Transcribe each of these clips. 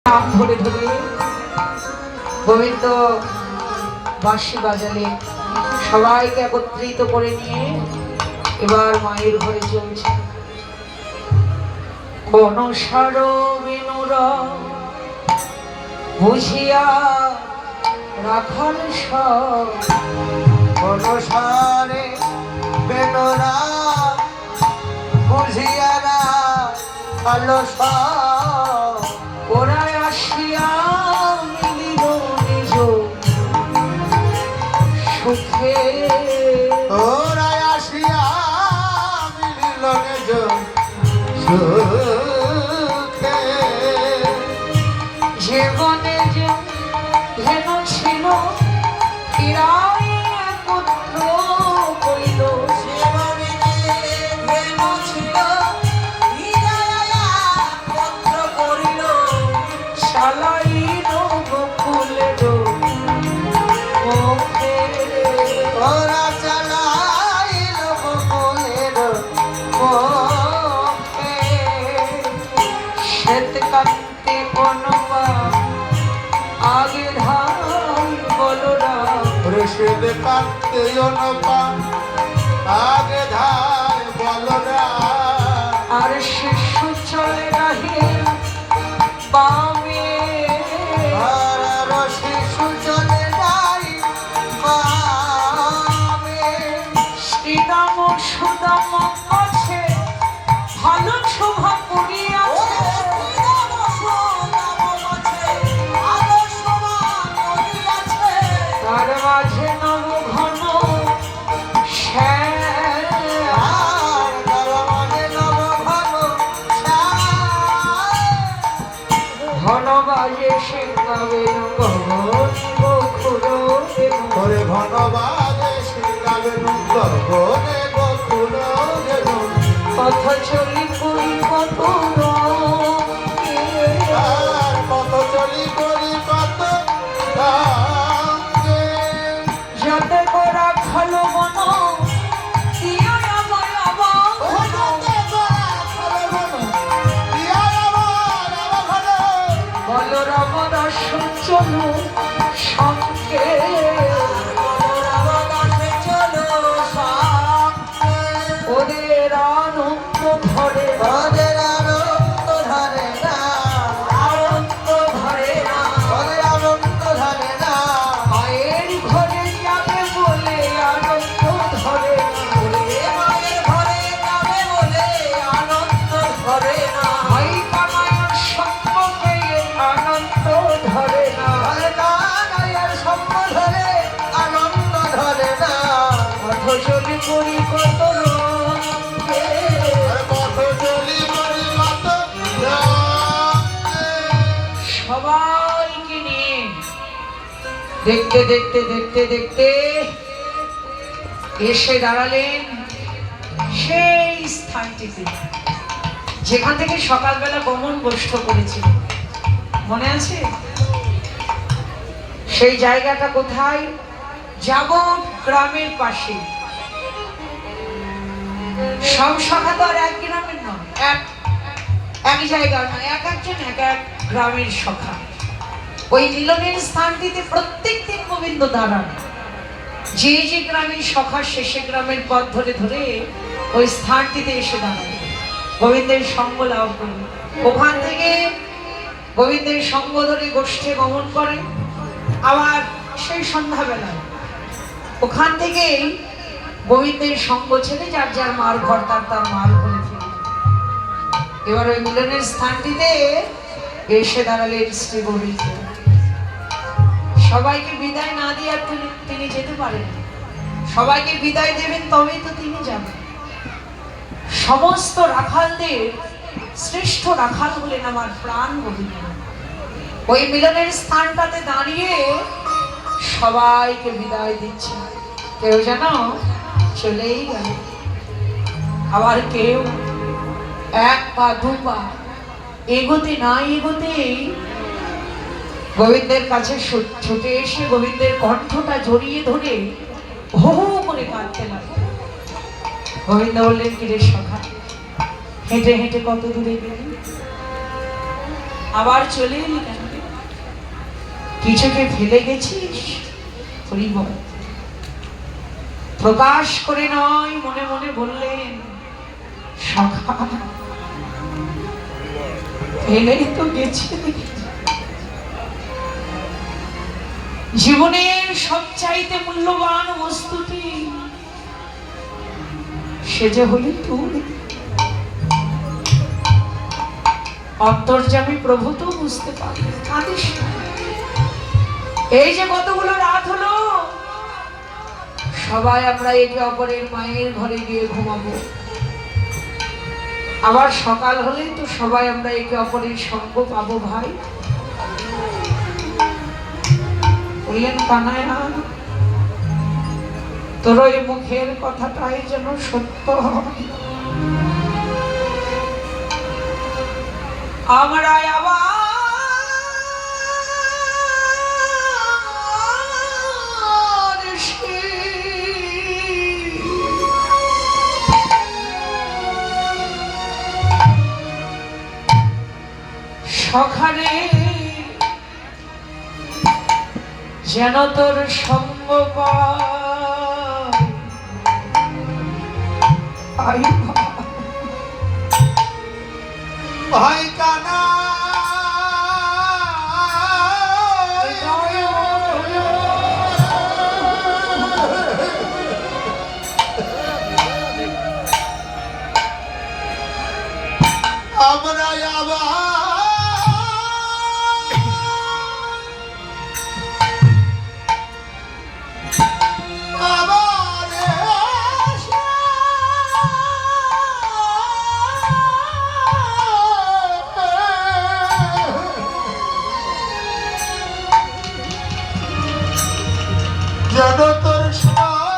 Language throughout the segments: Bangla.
নাম ধরে ধরে গোবিন্দ বাঁশি বাজালে সবাইকে একত্রিত করে নিয়ে এবার মায়ের ঘরে চলছে। কোন সারবিনুর বুঝিয়া রাখাল সব, কোন সারে বেনরা বুঝিয়া রাখাল সব, ওরা আসিয়া মিলিল নিজ সুখে। ওরা আসিয়া মিলিল নিজ সুখে। জীবনে যে ধেন ছিল ফিরাই একত্র করিল, জীবনে যে ধেন ছিল ফিরাই একত্র করিল। শালাইল গোকুলের মুখে। ওরা চালাইল গোকুলের মুখে। শ্বেত কান্তে বনবা আগে ধাই বলরাম, ঋষিদ কান্তে অনুপান আগে ধায় বলরা। আর শিশু চলে রাহে বামে। আর শিশু চলে যাই বামে। শ্রীরাম সুদাম কাছে ভালো শোভা করিয়াছে, তার মাঝে নব ঘন শ্যাম। আর দরবারে নব ঘন শ্যাম। ঘন বাজে সিংহাবেন গগন বকুল দেব। ওরে ঘনবাদে শ্রীরামের গগনে বকুল যেন। পথ চলি করি কত রঙে, আর কত চলি করি কত রঙে। যাতে করা খালো বন দিয়া আমায় আবার বলরাম দর্শন চলু সঙ্গে। ওদের আনন্দ ধরে ওদের আনন্দ ধরে না, আনন্দ ধরে না, ওদের আনন্দ ধরে না। মায়ের ঘরে যাবে বলে আনন্দ ধরে না, মায়ের ঘরে যাবে বলে আনন্দ ধরে না। ভাই কানাইয়ের সঙ্গ পেয়ে আনন্দ ধরে না। আর কানাইয়ের সঙ্গ ধরে আনন্দ ধরে না। পথ চলি করি কত রঙে, আর পথ চলি করি কত রঙে। সবাইকে নিয়ে দেখতে দেখতে দেখতে দেখতে এসে দাঁড়ালেন সেই স্থানটিতে যেখান থেকে সকালবেলা গমন গোষ্ঠ করেছিল, মনে আছে? সেই জায়গাটা কোথায়? যাব গ্রামের পাশে। সব শাখা তো আর এক গ্রামের নয়, এক জায়গার নয়, এক একজন এক এক গ্রামের শাখা। ওই মিলনের স্থানটিতে প্রত্যেক দিন গোবিন্দ দাঁড়ান। যে যে গ্রামের শাখা শেষে গ্রামের পথ ধরে ধরে ওই স্থানটিতে এসে দাঁড়ান, গোবিন্দের সঙ্গ লাভ করেন। ওখান থেকে গোবিন্দের সঙ্গ ধরে গোষ্ঠে গমন করেন। আবার সেই সন্ধ্যাবেলায় ওখান থেকেই গোবিন্দের সঙ্গ ছেড়ে যার যার মার ঘর তার তার মার ঘরে ফিরে। এবার ওই মিলনের স্থানটিতে এসে দাঁড়ালেন শ্রী গোবিন্দ। সবাইকে বিদায় না দিয়ে তিনি যেতে পারেন। সবাইকে বিদায় দেবেন তবেই তো তিনি যাবেন। সমস্ত রাখালদের শ্রেষ্ঠ রাখাল হলেন আমার প্রাণ গোবিন্দ। ওই মিলনের স্থানটাতে দাঁড়িয়ে সবাইকে বিদায় দিচ্ছে। কেউ যেন চলেই গেল, আবার কেউ এক পা দু পা এগোতে না এগোতেই গোবিন্দের কাছে ছুটে এসে গোবিন্দের কণ্ঠটা জড়িয়ে ধরে হো হো করে কাঁদতে লাগলো। গোবিন্দ বললেন, কিরে সখা, হেঁটে হেঁটে কত দূরে গেলি? আবার চলে এলি কেন? কিছুকে ফেলে গেছিস? হরিবল প্রকাশ করে নয়, মনে মনে বললেন, সখা ফেলেই তো গেছি। জীবনের সবচাইতে মূল্যবান বস্তুটি সে যে হলি তুই। অন্তর্যামী প্রভু তো বুঝতে পারবে, কাঁদিস না। এই যে কতগুলো রাত হলো, সবাই আমরা একে অপরের মায়ের ঘরে গিয়ে ঘুমাবো। আবার সকাল হলেই তো সবাই আমরা একে অপরের সঙ্গ পাবো। ভাই বললেন, কানাইয়া তোর ওই মুখের কথাটাই যেন সত্য হয়। আমরা আবার সখানে যেন তোর সঙ্গ পাই। ভাই কানা আমরা যেন তোর সঙ্গ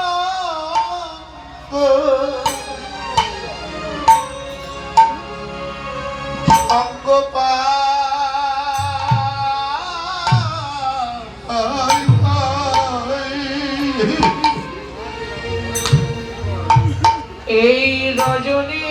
এই রজনী